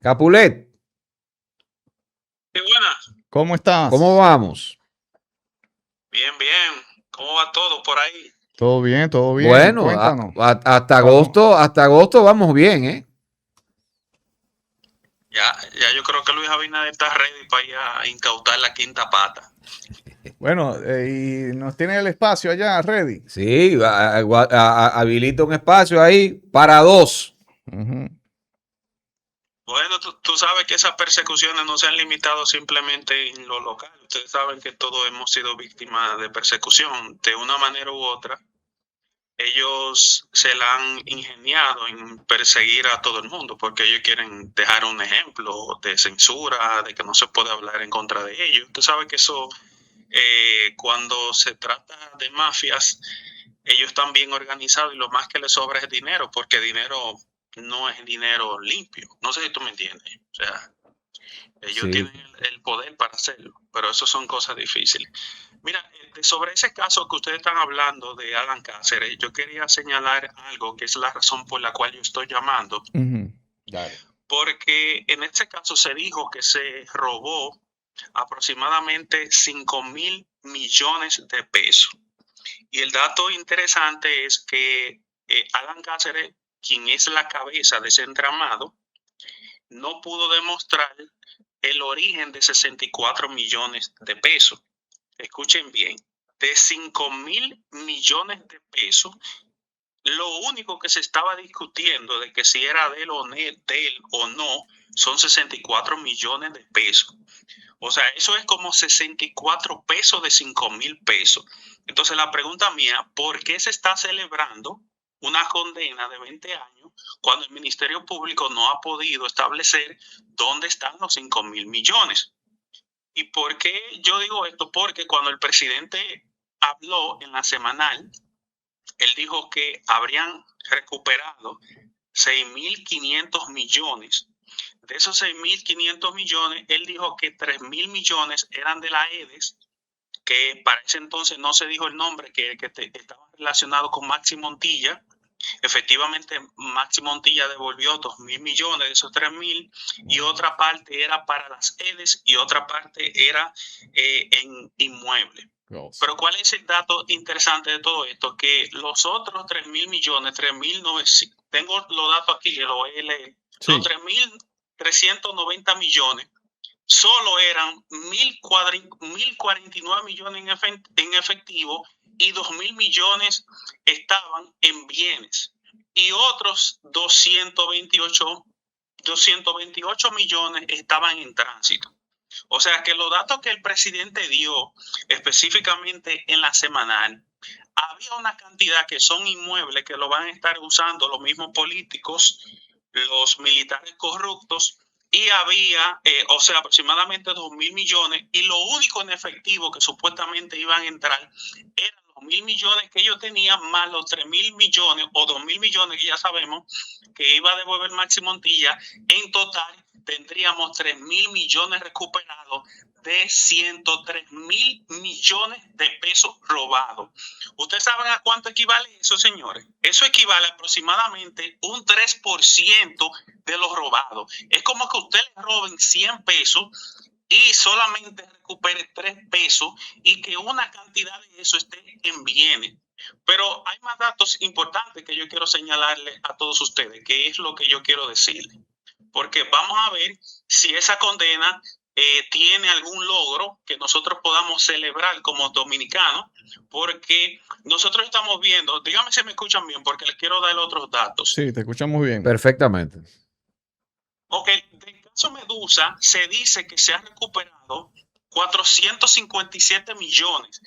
Capulet, Sí, buenas. ¿Cómo estás? ¿cómo vamos? Bien, bien. ¿Cómo va todo por ahí? Todo bien, todo bien. Bueno, Cuéntanos. hasta agosto vamos bien, ¿eh? Ya yo creo que Luis Abinader está ready para ir a incautar la quinta pata. Bueno, y nos tiene el espacio allá ready. Sí, habilita un espacio ahí para dos. Ujú. Bueno, tú sabes que esas persecuciones no se han limitado simplemente en lo local. Ustedes saben que todos hemos sido víctimas de persecución de una manera u otra. Ellos se la han ingeniado en perseguir a todo el mundo porque ellos quieren dejar un ejemplo de censura, de que no se puede hablar en contra de ellos. Tú sabes que eso, cuando se trata de mafias, ellos están bien organizados y lo más que les sobra es dinero, porque dinero no es dinero limpio. No sé si tú me entiendes. O sea, ellos Sí. tienen el poder para hacerlo, pero eso son cosas difíciles. Mira, sobre ese caso que ustedes están hablando de Alan Cáceres, yo quería señalar algo que es la razón por la cual yo estoy llamando, Ujú. Dale. porque en este caso se dijo que se robó aproximadamente 5.000 millones de pesos. Y el dato interesante es que Alan Cáceres, quien es la cabeza de ese entramado, no pudo demostrar el origen de 64 millones de pesos. Escuchen bien, de 5.000 millones de pesos, lo único que se estaba discutiendo de que si era de él o no, son 64 millones de pesos. O sea, eso es como 64 pesos de 5.000 pesos. Entonces la pregunta mía, ¿por qué se está celebrando una condena de 20 años cuando el Ministerio Público no ha podido establecer dónde están los 5.000 millones? ¿Y por qué yo digo esto? Porque cuando el presidente habló en la semanal, él dijo que habrían recuperado 6.500 millones. De esos 6.500 millones, él dijo que 3.000 millones eran de la EDES, que para ese entonces no se dijo el nombre, que estaba relacionado con Maxi Montilla. Efectivamente, Maxi Montilla devolvió 2.000 millones de esos 3.000 y otra parte era para las EDES y otra parte era en inmuebles. Pero ¿cuál es el dato interesante de todo esto? Que los otros 3.000 millones, 3.900, tengo los datos aquí, lo voy a leer, Sí. los 3.390 millones solo eran 1.049 millones en efectivo y 2.000 millones estaban en bienes y otros 228 millones estaban en tránsito. O sea que los datos que el presidente dio específicamente en la semanal, había una cantidad que son inmuebles que lo van a estar usando los mismos políticos, los militares corruptos, y había, aproximadamente 2.000 millones, y lo único en efectivo que supuestamente iban a entrar eran los 1.000 millones que ellos tenían, más los 3.000 millones o 2.000 millones que ya sabemos que iba a devolver Maxi Montilla. En total tendríamos 3.000 millones recuperados de 103.000 millones de pesos robados. ¿Ustedes saben a cuánto equivale eso, señores? Eso equivale aproximadamente un 3% de los robados. Es como que usted le roben 100 pesos y solamente recupere 3 pesos y que una cantidad de eso esté en bienes. Pero hay más datos importantes que yo quiero señalarle a todos ustedes, que es lo que yo quiero decirle. Porque vamos a ver si esa condena tiene algún logro que nosotros podamos celebrar como dominicanos, porque nosotros estamos viendo, dígame si me escuchan bien, porque les quiero dar otros datos. Sí, te escuchamos bien. Perfectamente. Ok, del caso Medusa se dice que se ha recuperado 457 millones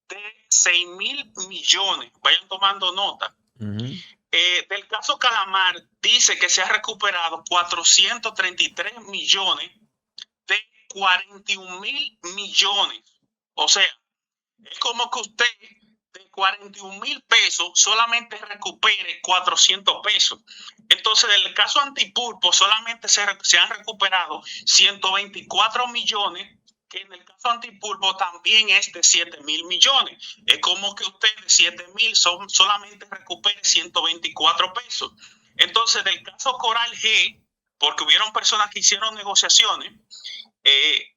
de 6.000 millones. Vayan tomando nota. Del caso Calamar dice que se ha recuperado 433 millones de 41.000 millones. O sea, es como que usted de 41.000 pesos solamente recupere 400 pesos. Entonces, del caso Antipulpo solamente se han recuperado 124 millones, que en el caso Antipulpo también es de 7.000 millones. Es como que usted de 7.000 solamente recupere 124 pesos. Entonces, del caso Coral G, porque hubieron personas que hicieron negociaciones,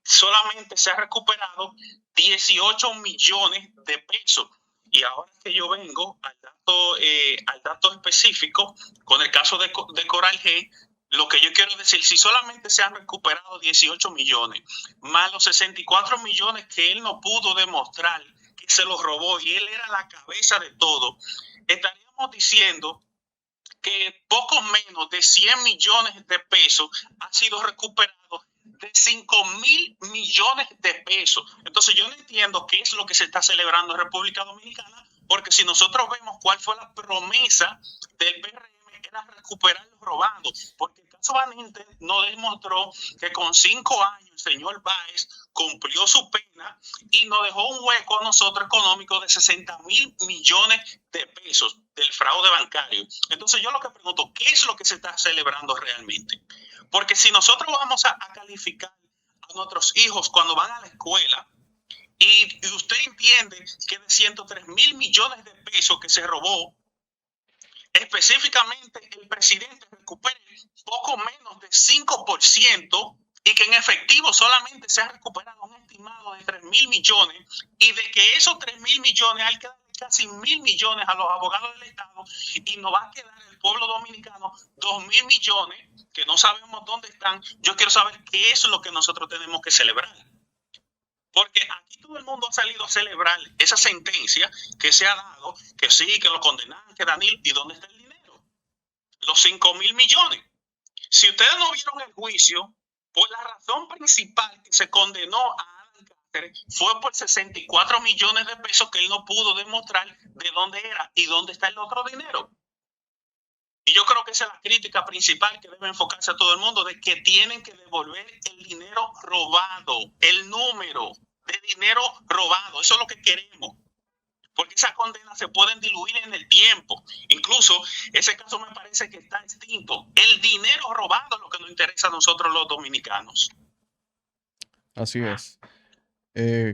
solamente se ha recuperado 18 millones de pesos. Y ahora que yo vengo al dato específico, con el caso de Coral G, lo que yo quiero decir, si solamente se han recuperado 18 millones, más los 64 millones que él no pudo demostrar que se los robó y él era la cabeza de todo, estaríamos diciendo que poco menos de 100 millones de pesos han sido recuperados de 5.000 millones de pesos. Entonces yo no entiendo qué es lo que se está celebrando en República Dominicana, porque si nosotros vemos cuál fue la promesa del PRM, era recuperar los robados, porque el caso Van Inter nos demostró que con 5 años el señor Báez cumplió su pena y nos dejó un hueco a nosotros económico de 60.000 millones de pesos del fraude bancario. Entonces yo lo que pregunto, ¿qué es lo que se está celebrando realmente? Porque si nosotros vamos a calificar a nuestros hijos cuando van a la escuela y usted entiende que de 103.000 millones de pesos que se robó, específicamente el presidente recupere poco menos de 5% y que en efectivo solamente se ha recuperado un estimado de 3.000 millones y de que esos 3.000 millones hay que darle casi 1.000 millones a los abogados del Estado y nos va a quedar el pueblo dominicano 2.000 millones que no sabemos dónde están. Yo quiero saber qué es lo que nosotros tenemos que celebrar. Porque aquí todo el mundo ha salido a celebrar esa sentencia que se ha dado, que sí, que lo condenan, que Danilo, ¿y dónde está el dinero? Los 5.000 millones. Si ustedes no vieron el juicio, pues la razón principal que se condenó a Alan Cáceres fue por 64 millones de pesos que él no pudo demostrar de dónde era y dónde está el otro dinero. Y yo creo que esa es la crítica principal que debe enfocarse a todo el mundo, de que tienen que devolver el dinero robado, el número de dinero robado. Eso es lo que queremos. Porque esas condenas se pueden diluir en el tiempo. Incluso ese caso me parece que está extinto. El dinero robado es lo que nos interesa a nosotros los dominicanos. Así es.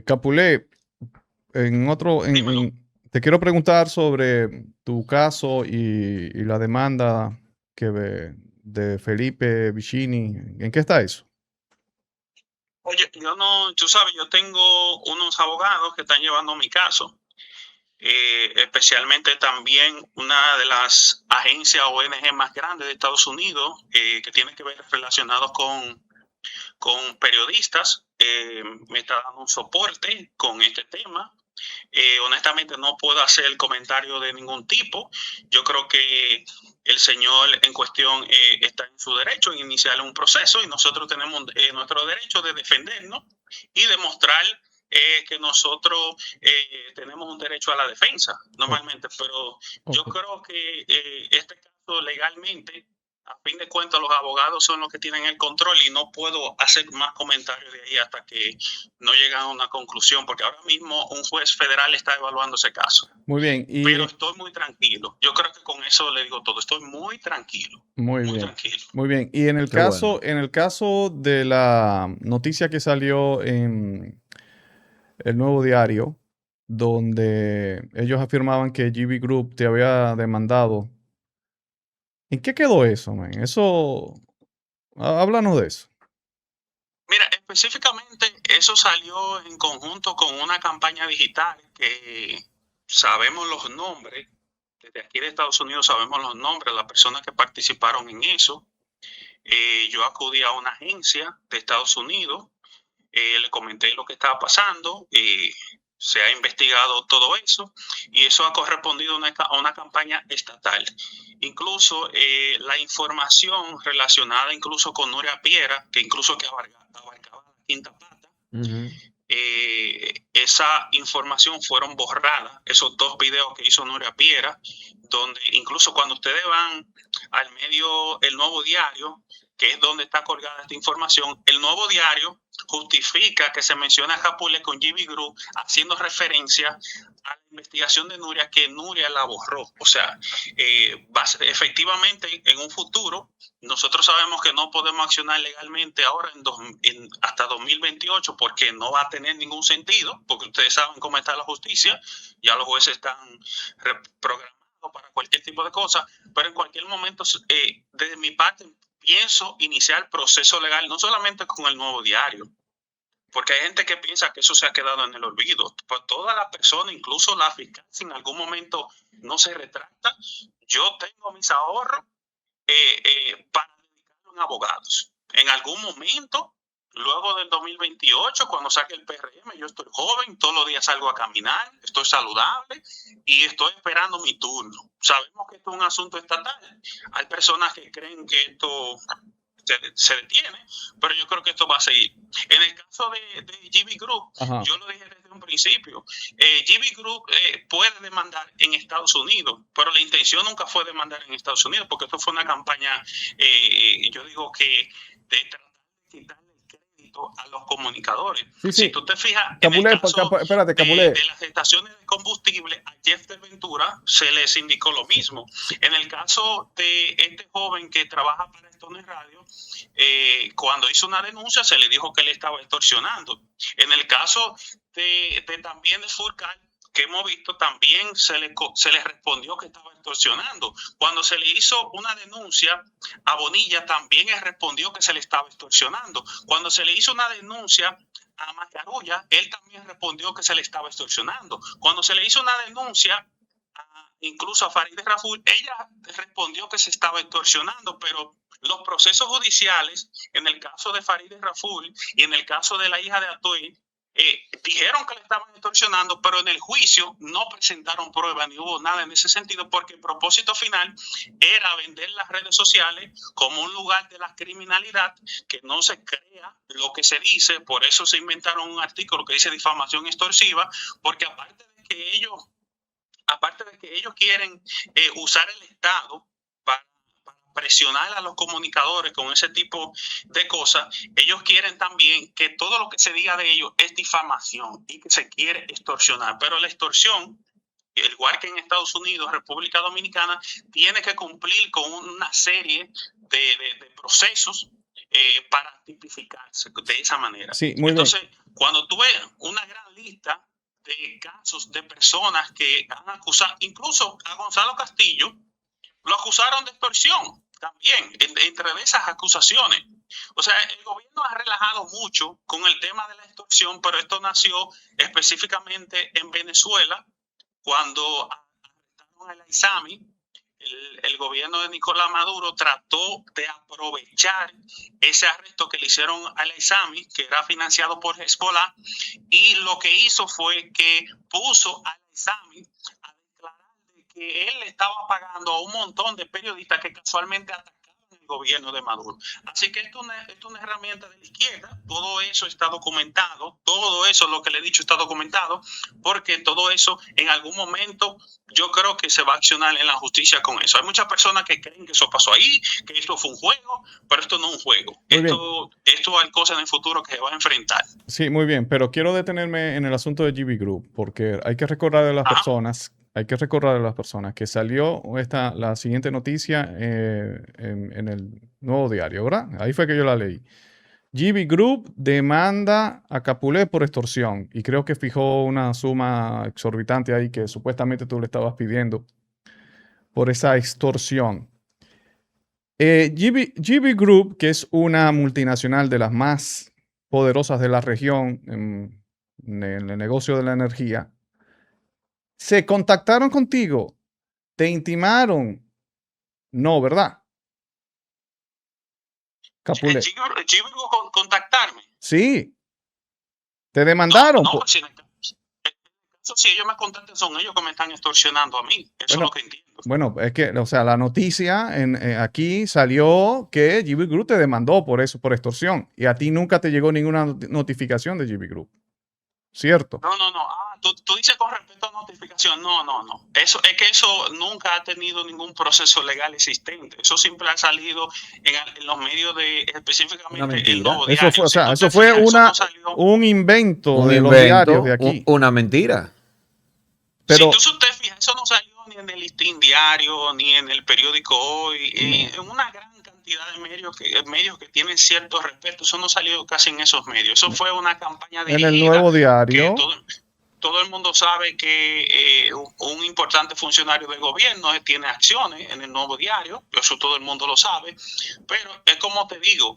Capulé, te quiero preguntar sobre tu caso y la demanda de Felipe Vicini. ¿En qué está eso? Oye, tú sabes, yo tengo unos abogados que están llevando mi caso. Especialmente también una de las agencias ONG más grandes de Estados Unidos, que tiene que ver relacionados con periodistas, me está dando un soporte con este tema. Honestamente no puedo hacer comentario de ningún tipo. Yo creo que el señor en cuestión está en su derecho en iniciar un proceso y nosotros tenemos nuestro derecho de defendernos y demostrar que nosotros tenemos un derecho a la defensa normalmente, pero yo creo que este caso legalmente, a fin de cuentas, los abogados son los que tienen el control y no puedo hacer más comentarios de ahí hasta que no lleguen a una conclusión, porque ahora mismo un juez federal está evaluando ese caso. Muy bien. Pero estoy muy tranquilo. Yo creo que con eso le digo todo. Estoy muy tranquilo. Muy bien. Tranquilo. Muy bien. Y en el caso de la noticia que salió en El Nuevo Diario, donde ellos afirmaban que GB Group te había demandado, ¿en qué quedó eso, man? Háblanos de eso. Mira, específicamente eso salió en conjunto con una campaña digital que sabemos los nombres, desde aquí de Estados Unidos sabemos los nombres de las personas que participaron en eso. Yo acudí a una agencia de Estados Unidos, le comenté lo que estaba pasando, se ha investigado todo eso y eso ha correspondido a una campaña estatal. Incluso la información relacionada incluso con Nuria Piera, que incluso que abarcaba la quinta pata, esa información fueron borradas, esos 2 videos que hizo Nuria Piera, donde incluso cuando ustedes van al medio El Nuevo Diario, que es donde está colgada esta información, El Nuevo Diario justifica que se menciona a Capulé con GB Group haciendo referencia a la investigación de Nuria, que Nuria la borró. O sea, efectivamente en un futuro nosotros sabemos que no podemos accionar legalmente ahora hasta 2028 porque no va a tener ningún sentido, porque ustedes saben cómo está la justicia, ya los jueces están reprogramados para cualquier tipo de cosa, pero en cualquier momento, desde mi parte, pienso iniciar proceso legal, no solamente con el Nuevo Diario, porque hay gente que piensa que eso se ha quedado en el olvido. Pues todas las personas, incluso la fiscal, si en algún momento no se retracta, yo tengo mis ahorros para dedicarlo a abogados. En algún momento, luego del 2028, cuando saque el PRM, yo estoy joven, todos los días salgo a caminar, estoy saludable y estoy esperando mi turno. Sabemos que esto es un asunto estatal. Hay personas que creen que esto se detiene, pero yo creo que esto va a seguir. En el caso de GB Group, yo lo dije desde un principio, GB Group puede demandar en Estados Unidos, pero la intención nunca fue demandar en Estados Unidos, porque esto fue una campaña, yo digo que de tratar de quitarle el crédito a los comunicadores. Si tú te fijas, Capulé, en el caso Capulé. de las estaciones de combustible, a Jeff de Ventura se les indicó lo mismo. En el caso de este joven que trabaja para Stone Radio, cuando hizo una denuncia se le dijo que le estaba extorsionando. En el caso también de Furcal, que hemos visto, también se le respondió que estaba extorsionando. Cuando se le hizo una denuncia a Bonilla, también él respondió que se le estaba extorsionando. Cuando se le hizo una denuncia a Mascarulla, él también respondió que se le estaba extorsionando. Cuando se le hizo una denuncia incluso a Farideh Raful, ella respondió que se estaba extorsionando, pero los procesos judiciales, en el caso de Farideh Raful y en el caso de la hija de Atoy, dijeron que le estaban extorsionando, pero en el juicio no presentaron pruebas ni hubo nada en ese sentido, porque el propósito final era vender las redes sociales como un lugar de la criminalidad, que no se crea lo que se dice. Por eso se inventaron un artículo que dice difamación extorsiva, porque aparte de que ellos quieren usar el Estado para presionar a los comunicadores con ese tipo de cosas, ellos quieren también que todo lo que se diga de ellos es difamación y que se quiere extorsionar. Pero la extorsión, igual que en Estados Unidos, República Dominicana, tiene que cumplir con una serie de procesos para tipificarse de esa manera. Sí, muy Entonces, bien. cuando tú ves una gran lista de casos de personas que han acusado, incluso a Gonzalo Castillo, lo acusaron de extorsión también, entre esas acusaciones. O sea, el gobierno ha relajado mucho con el tema de la extorsión, pero esto nació específicamente en Venezuela, cuando arrestaron al Aizami. El gobierno de Nicolás Maduro trató de aprovechar ese arresto que le hicieron al Aizami, que era financiado por Hezbollah, y lo que hizo fue que puso al Aizami a declarar de que él le estaba pagando a un montón de periodistas que casualmente atacaron el gobierno de Maduro. Así que esto es una herramienta de la izquierda. Todo eso está documentado, todo eso, lo que le he dicho, está documentado, porque todo eso en algún momento yo creo que se va a accionar en la justicia con eso. Hay muchas personas que creen que eso pasó ahí, que esto fue un juego, pero esto no es un juego. Esto hay cosas en el futuro que se va a enfrentar. Sí, muy bien, pero quiero detenerme en el asunto de GB Group, porque hay que recordar a las personas que salió la siguiente noticia en el Nuevo Diario, ¿verdad? Ahí fue que yo la leí. GB Group demanda a Capulé por extorsión y creo que fijó una suma exorbitante ahí que supuestamente tú le estabas pidiendo por esa extorsión. GB Group, que es una multinacional de las más poderosas de la región en el negocio de la energía, se contactaron contigo, te intimaron, no, ¿verdad? Capulé. GB contactarme. Sí. Te demandaron. No, si ellos me contactan, son ellos que me están extorsionando a mí. Eso es lo que entiendo. Bueno, es que, o sea, la noticia aquí salió que GB Group te demandó por eso, por extorsión. Y a ti nunca te llegó ninguna notificación de GB Group. ¿Cierto? No. Tú dices con respecto a notificación. No. Eso es que eso nunca ha tenido ningún proceso legal existente. Eso siempre ha salido en los medios específicamente el Nuevo Diario. Eso fue un invento de los diarios de aquí. Una mentira. Pero, si usted fija, eso no salió ni en el Listín Diario, ni en el periódico Hoy, en una gran cantidad de medios que tienen cierto respeto. Eso no salió casi en esos medios. Eso fue una campaña de en el Nuevo Diario. todo el mundo sabe que un importante funcionario del gobierno tiene acciones en el Nuevo Diario, eso todo el mundo lo sabe, pero es como te digo,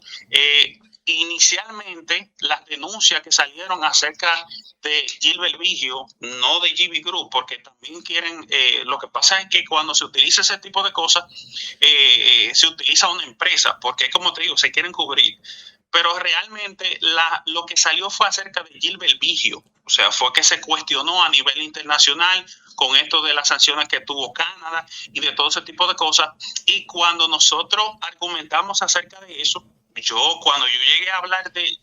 inicialmente las denuncias que salieron acerca de Gilbert Vigio, no de GB Group, porque también quieren, lo que pasa es que cuando se utiliza ese tipo de cosas, se utiliza una empresa, porque como te digo, se quieren cubrir. Pero realmente lo que salió fue acerca de Gilbert Vigio, o sea, fue que se cuestionó a nivel internacional con esto de las sanciones que tuvo Canadá y de todo ese tipo de cosas. Y cuando nosotros argumentamos acerca de eso, cuando yo llegué a hablar de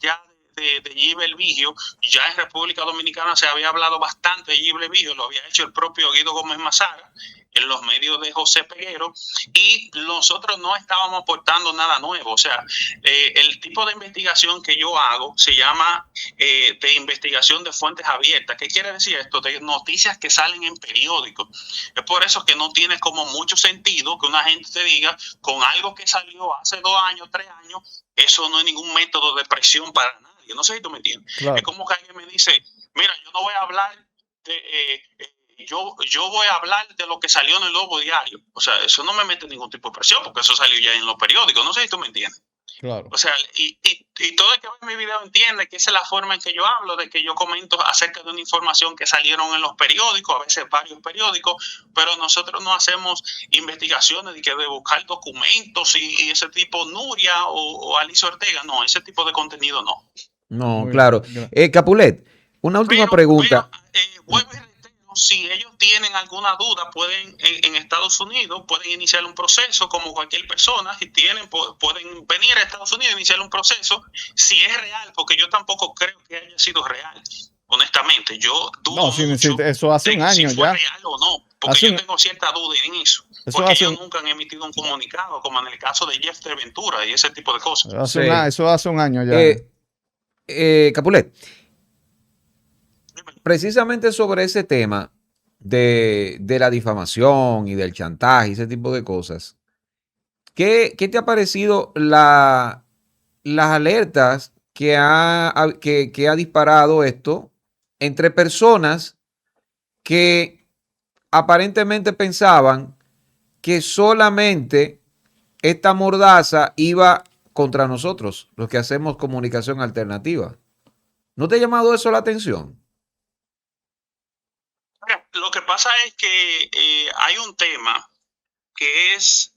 Gilbert Vigio, ya en República Dominicana se había hablado bastante de Gilbert Vigio, lo había hecho el propio Guido Gómez Mazara en los medios de José Peguero, y nosotros no estábamos aportando nada nuevo. O sea, el tipo de investigación que yo hago se llama de investigación de fuentes abiertas. ¿Qué quiere decir esto? De noticias que salen en periódicos. Es por eso que no tiene como mucho sentido que una gente te diga con algo que salió hace 2 años, 3 años, eso no es ningún método de presión para nadie. No sé si tú me entiendes. Claro. Es como que alguien me dice, mira, yo no voy a hablar de... Yo voy a hablar de lo que salió en el Nuevo Diario. O sea, eso no me mete ningún tipo de presión, porque eso salió ya en los periódicos. No sé si tú me entiendes. Claro. O sea, y todo el que ve mi video entiende que esa es la forma en que yo hablo, de que yo comento acerca de una información que salieron en los periódicos, a veces varios periódicos, pero nosotros no hacemos investigaciones de buscar documentos y ese tipo, Nuria o Alicia Ortega, no, ese tipo de contenido no. No, muy claro. Capulet, una última pregunta. Vuelvo y reitero, si ellos tienen alguna duda, pueden en Estados Unidos, pueden iniciar un proceso como cualquier persona. Si tienen, pueden venir a Estados Unidos e iniciar un proceso. Si es real, porque yo tampoco creo que haya sido real. Honestamente, yo dudo mucho eso hace un año si fue ya. real o no, porque yo tengo cierta duda en eso. Porque ellos nunca han emitido un comunicado, como en el caso de Jeff Ventura y ese tipo de cosas. Eso hace un año ya. Capulet, precisamente sobre ese tema de la difamación y del chantaje y ese tipo de cosas, ¿qué te ha parecido las alertas que ha disparado esto entre personas que aparentemente pensaban que solamente esta mordaza iba contra nosotros, los que hacemos comunicación alternativa? ¿No te ha llamado eso la atención? Lo que pasa es que hay un tema que es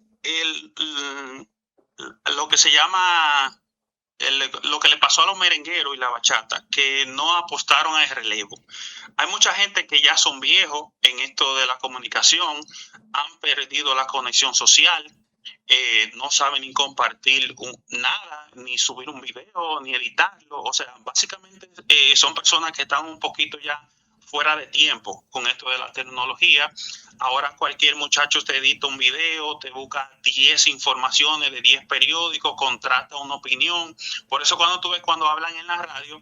lo que se llama lo que le pasó a los merengueros y la bachata, que no apostaron al relevo. Hay mucha gente que ya son viejos en esto de la comunicación, han perdido la conexión social, no saben ni compartir nada, ni subir un video, ni editarlo. O sea, básicamente son personas que están un poquito ya fuera de tiempo con esto de la tecnología. Ahora cualquier muchacho te edita un video, te busca 10 informaciones de 10 periódicos, contrata una opinión. Por eso cuando hablan en la radio,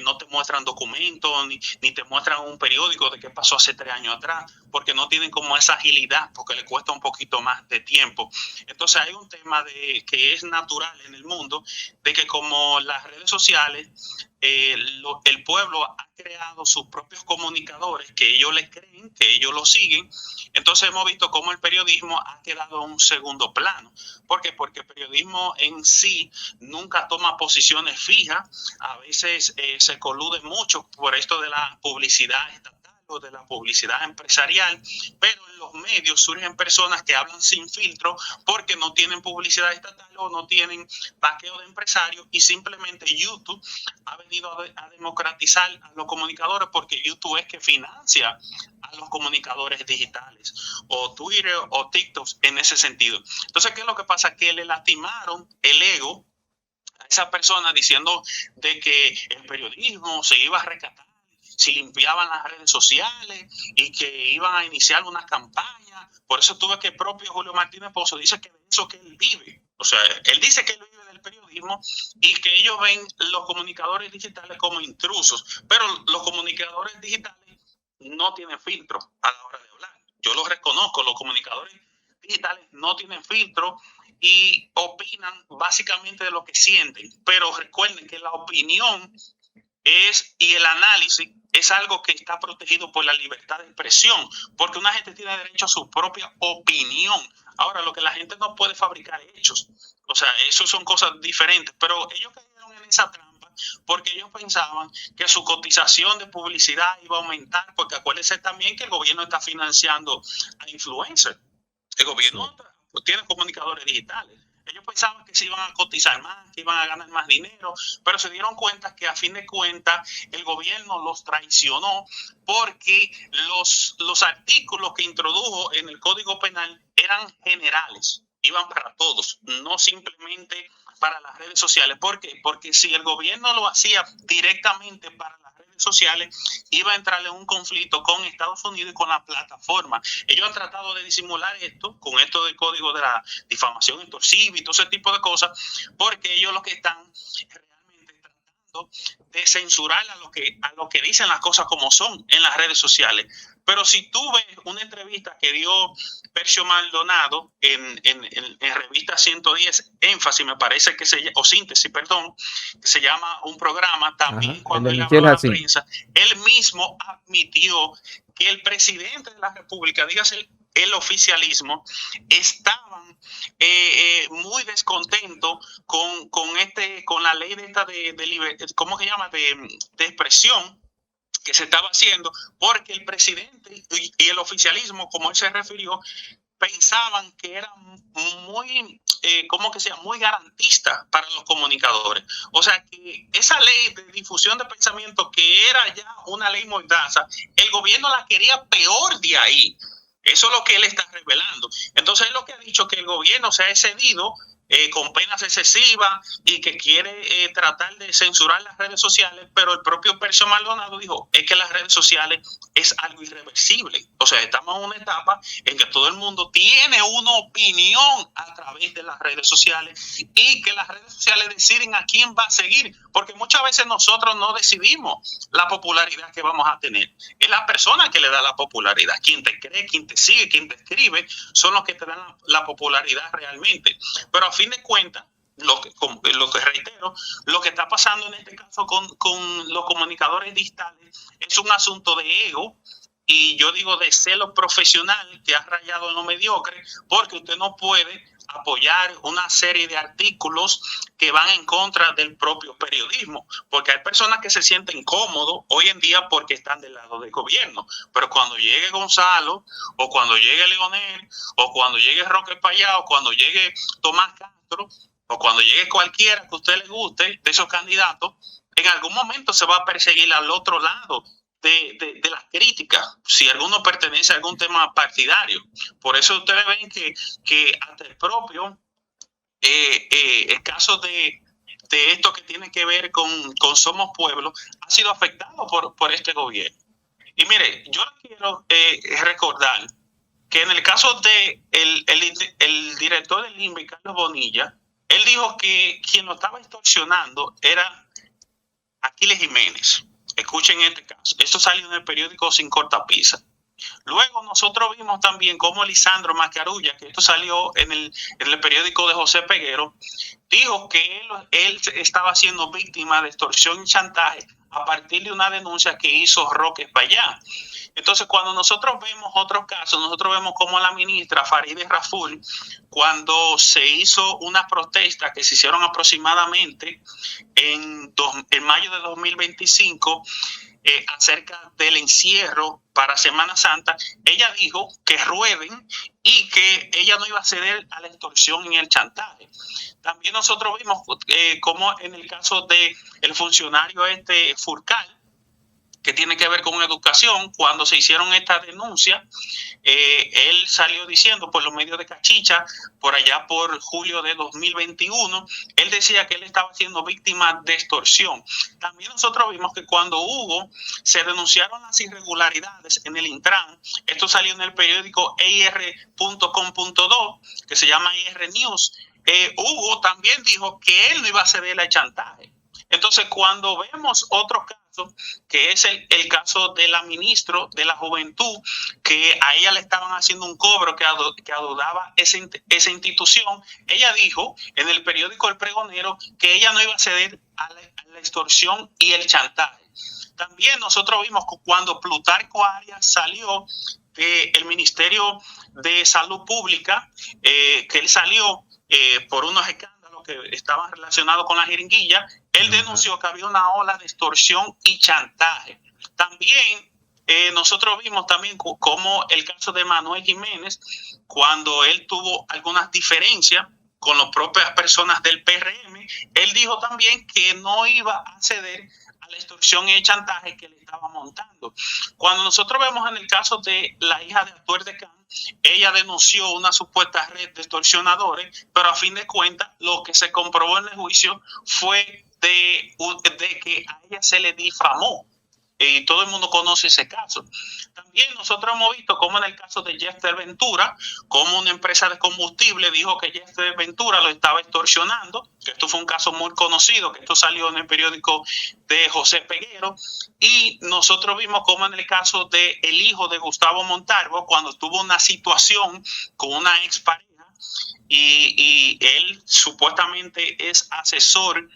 no te muestran documentos, ni te muestran un periódico de qué pasó hace 3 años atrás, porque no tienen como esa agilidad, porque le cuesta un poquito más de tiempo. Entonces hay un tema que es natural en el mundo, de que como las redes sociales, el pueblo ha creado sus propios comunicadores que ellos les creen, que ellos lo siguen. Entonces hemos visto cómo el periodismo ha quedado en un segundo plano. ¿Por qué? Porque el periodismo en sí nunca toma posiciones fijas. A veces se colude mucho por esto de la publicidad estatal o de la publicidad empresarial, pero en los medios surgen personas que hablan sin filtro porque no tienen publicidad estatal o no tienen vaqueo de empresarios, y simplemente YouTube ha venido a democratizar a los comunicadores, porque YouTube es que financia a los comunicadores digitales, o Twitter o TikTok en ese sentido. Entonces, ¿qué es lo que pasa? Que le lastimaron el ego a esa persona diciendo de que el periodismo se iba a rescatar si limpiaban las redes sociales y que iban a iniciar una campaña. Por eso tuve que el propio Julio Martínez Pozo dice que de eso que él vive. O sea, él dice que él vive del periodismo y que ellos ven los comunicadores digitales como intrusos, pero los comunicadores digitales no tienen filtro a la hora de hablar. Yo lo reconozco, los comunicadores digitales no tienen filtro y opinan básicamente de lo que sienten, pero recuerden que la opinión y el análisis es algo que está protegido por la libertad de expresión, porque una gente tiene derecho a su propia opinión. Ahora, lo que la gente no puede fabricar hechos, o sea, eso son cosas diferentes, pero ellos cayeron en esa trampa porque ellos pensaban que su cotización de publicidad iba a aumentar, porque acuérdense también que el gobierno está financiando a influencers. El gobierno tiene comunicadores digitales. Ellos pensaban que se iban a cotizar más, que iban a ganar más dinero, pero se dieron cuenta que a fin de cuentas el gobierno los traicionó porque los artículos que introdujo en el Código Penal eran generales, iban para todos, no simplemente para las redes sociales. ¿Por qué? Porque si el gobierno lo hacía directamente para las redes sociales, iba a entrar en un conflicto con Estados Unidos y con la plataforma. Ellos han tratado de disimular esto con esto del código de la difamación extorsiva y todo ese tipo de cosas, porque ellos lo que están realmente tratando de censurar a lo que dicen las cosas como son en las redes sociales. Pero si tú ves una entrevista que dio Percio Maldonado en revista 110, Énfasis, me parece que o Síntesis, perdón, que se llama un programa también. Ajá, cuando él habló a la prensa, él mismo admitió que el presidente de la República, dígase el oficialismo, estaban muy descontentos con la ley de esta de ¿cómo se llama? De expresión que se estaba haciendo, porque el presidente y el oficialismo, como él se refirió, pensaban que era muy, muy garantista para los comunicadores. O sea, que esa ley de difusión de pensamiento, que era ya una ley mordaza, el gobierno la quería peor de ahí. Eso es lo que él está revelando. Entonces, es lo que ha dicho, que el gobierno se ha excedido con penas excesivas y que quiere tratar de censurar las redes sociales, pero el propio Percio Maldonado dijo, es que las redes sociales es algo irreversible. O sea, estamos en una etapa en que todo el mundo tiene una opinión a través de las redes sociales y que las redes sociales deciden a quién va a seguir, porque muchas veces nosotros no decidimos la popularidad que vamos a tener. Es la persona que le da la popularidad. Quien te cree, quien te sigue, quien te escribe, son los que te dan la popularidad realmente. Pero a fin de cuentas, lo que reitero, lo que está pasando en este caso con los comunicadores digitales es un asunto de ego, y yo digo de celo profesional que ha rayado en lo mediocre, porque usted no puede apoyar una serie de artículos que van en contra del propio periodismo, porque hay personas que se sienten cómodos hoy en día porque están del lado del gobierno, pero cuando llegue Gonzalo, o cuando llegue Leonel, o cuando llegue Roque Payá, o cuando llegue Tomás Castro, o cuando llegue cualquiera que a usted le guste de esos candidatos, en algún momento se va a perseguir al otro lado de las críticas, si alguno pertenece a algún tema partidario. Por eso ustedes ven que hasta el propio el caso de esto que tiene que ver con Somos Pueblo ha sido afectado por este gobierno. Y mire, yo quiero recordar que en el caso de el director del INVI, Carlos Bonilla, él dijo que quien lo estaba extorsionando era Aquiles Jiménez. Escuchen este caso. Esto salió en el periódico Sin Cortapisa. Luego nosotros vimos también cómo Lisandro Mascarulla, que esto salió en el periódico de José Peguero, dijo que él estaba siendo víctima de extorsión y chantaje a partir de una denuncia que hizo Roque Payá. Entonces, cuando nosotros vemos otros casos, nosotros vemos como la ministra Farideh Raful, cuando se hizo una protesta que se hicieron aproximadamente en mayo de 2025, acerca del encierro para Semana Santa, ella dijo que rueden y que ella no iba a ceder a la extorsión ni el chantaje. También nosotros vimos como en el caso del funcionario Furcal, que tiene que ver con educación, cuando se hicieron estas denuncias, él salió diciendo por los medios de Cachicha, por allá por julio de 2021, él decía que él estaba siendo víctima de extorsión. También nosotros vimos que cuando se denunciaron las irregularidades en el Intran, esto salió en el periódico EIR.com.do, que se llama EIR News, Hugo también dijo que él no iba a ceder al chantaje. Entonces, cuando vemos otros casos, caso, que es el caso de la ministra de la Juventud, que a ella le estaban haciendo un cobro que adeudaba esa institución. Ella dijo en el periódico El Pregonero que ella no iba a ceder a la extorsión y el chantaje. También nosotros vimos cuando Plutarco Arias salió del Ministerio de Salud Pública, que él salió por unos escándalos que estaban relacionados con la jeringuilla, él denunció que había una ola de extorsión y chantaje. También nosotros vimos también como el caso de Manuel Jiménez, cuando él tuvo algunas diferencias con las propias personas del PRM, él dijo también que no iba a ceder a la extorsión y el chantaje que le estaba montando. Cuando nosotros vemos en el caso de la hija de Atuer de Can, ella denunció una supuesta red de extorsionadores, pero a fin de cuentas lo que se comprobó en el juicio fue de que a ella se le difamó. Y todo el mundo conoce ese caso. También nosotros hemos visto como en el caso de Jester Ventura, como una empresa de combustible dijo que Jester Ventura lo estaba extorsionando, que esto fue un caso muy conocido, que esto salió en el periódico de José Peguero. Y nosotros vimos como en el caso del hijo de Gustavo Montalvo, cuando tuvo una situación con una expareja y él supuestamente es asesor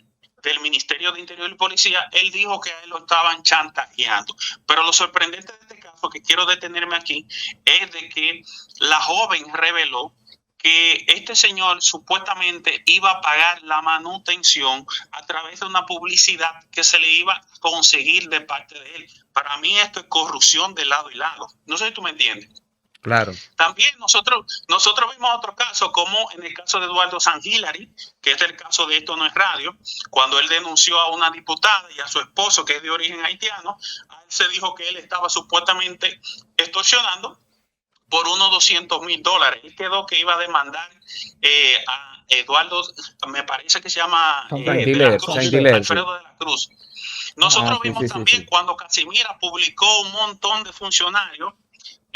del Ministerio de Interior y Policía, él dijo que a él lo estaban chantajeando. Pero lo sorprendente de este caso, que quiero detenerme aquí, es de que la joven reveló que este señor supuestamente iba a pagar la manutención a través de una publicidad que se le iba a conseguir de parte de él. Para mí esto es corrupción de lado y lado. No sé si tú me entiendes. Claro. También nosotros vimos otro caso, como en el caso de Eduardo Sanguilari, que es el caso de Esto No es Radio, cuando él denunció a una diputada y a su esposo, que es de origen haitiano. A él se dijo que él estaba supuestamente extorsionando por unos $200,000. Él quedó que iba a demandar a Eduardo, me parece que se llama Alfredo de la Cruz. Nosotros vimos también cuando Casimira publicó un montón de funcionarios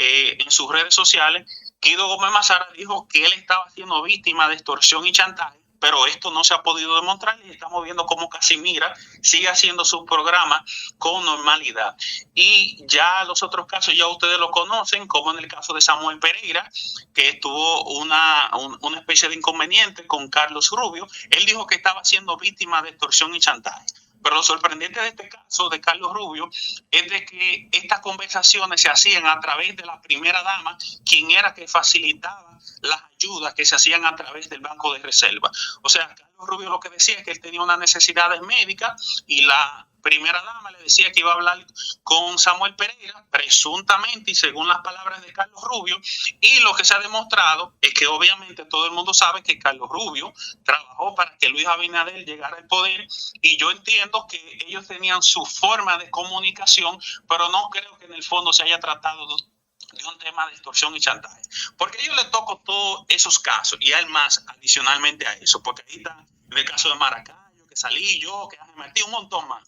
en sus redes sociales, Guido Gómez Mazara dijo que él estaba siendo víctima de extorsión y chantaje, pero esto no se ha podido demostrar y estamos viendo cómo Casimira sigue haciendo su programa con normalidad. Y ya los otros casos ya ustedes lo conocen, como en el caso de Samuel Pereira, que tuvo una especie de inconveniente con Carlos Rubio. Él dijo que estaba siendo víctima de extorsión y chantaje. Pero lo sorprendente de este caso de Carlos Rubio es de que estas conversaciones se hacían a través de la primera dama, quien era que facilitaba las ayudas que se hacían a través del Banco de Reserva. O sea, Carlos Rubio lo que decía es que él tenía una necesidad médica y la primera dama le decía que iba a hablar con Samuel Pereira, presuntamente y según las palabras de Carlos Rubio, y lo que se ha demostrado es que obviamente todo el mundo sabe que Carlos Rubio trabajó para que Luis Abinader llegara al poder, y yo entiendo que ellos tenían su forma de comunicación, pero no creo que en el fondo se haya tratado de un tema de extorsión y chantaje, porque yo le toco todos esos casos y hay más adicionalmente a eso, porque ahí está en el caso de Maracay, que salí yo, que Ángel Martí, un montón más.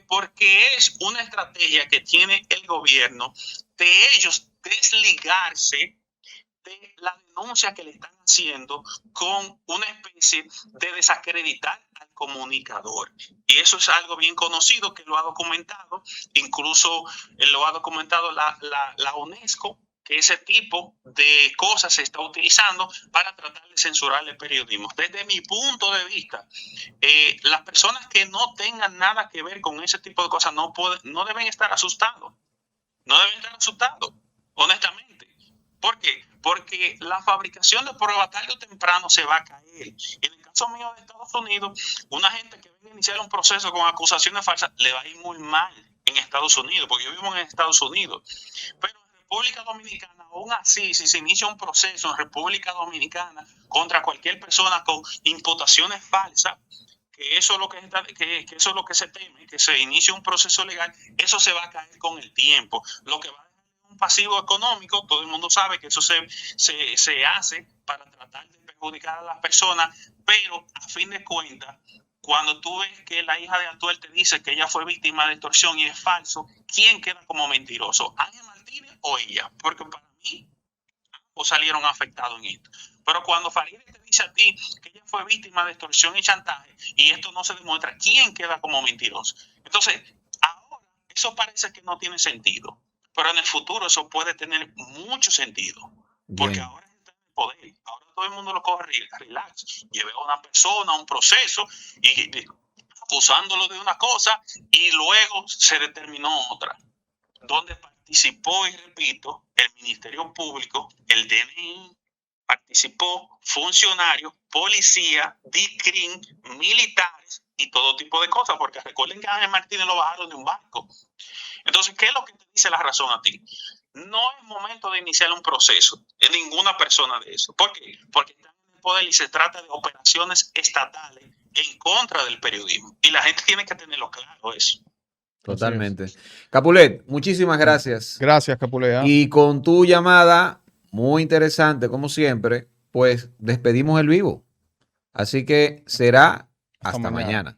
Porque es una estrategia que tiene el gobierno de ellos desligarse de la denuncia que le están haciendo con una especie de desacreditar al comunicador. Y eso es algo bien conocido que lo ha documentado, incluso lo ha documentado la UNESCO, que ese tipo de cosas se está utilizando para tratar de censurar el periodismo. Desde mi punto de vista, las personas que no tengan nada que ver con ese tipo de cosas no deben estar asustados. No deben estar asustados, honestamente. ¿Por qué? Porque la fabricación de pruebas tarde o temprano se va a caer. En el caso mío de Estados Unidos, una gente que viene a iniciar un proceso con acusaciones falsas le va a ir muy mal en Estados Unidos, porque yo vivo en Estados Unidos. Pero República Dominicana, aún así, si se inicia un proceso en República Dominicana contra cualquier persona con imputaciones falsas, que eso es lo que eso es lo que se teme, que se inicie un proceso legal, eso se va a caer con el tiempo. Lo que va a dejar un pasivo económico, todo el mundo sabe que eso se hace para tratar de perjudicar a las personas, pero a fin de cuentas, cuando tú ves que la hija de Atuel te dice que ella fue víctima de extorsión y es falso, ¿quién queda como mentiroso? ¿Ángel Martínez o ella? Porque para mí, ambos salieron afectados en esto. Pero cuando Farideh te dice a ti que ella fue víctima de extorsión y chantaje y esto no se demuestra, ¿quién queda como mentiroso? Entonces, Eso parece que no tiene sentido, pero en el futuro eso puede tener mucho sentido, porque Bien. ahora está en el poder, ahora todo el mundo lo coge relax. Llevé a una persona a un proceso y acusándolo de una cosa y luego se determinó otra, donde participó, y repito, el Ministerio Público, el DNI, participó funcionarios, policía, DICRIN, militares y todo tipo de cosas, porque recuerden que a Ángel Martínez lo bajaron de un barco. Entonces, ¿qué es lo que te dice la razón a ti? No es momento de iniciar un proceso en ninguna persona de eso. ¿Por qué? Porque están en el poder y se trata de operaciones estatales en contra del periodismo. Y la gente tiene que tenerlo claro eso. Totalmente. Capulet, muchísimas gracias. Gracias, Capulea. Y con tu llamada, muy interesante como siempre, pues despedimos el vivo. Así que será hasta mañana.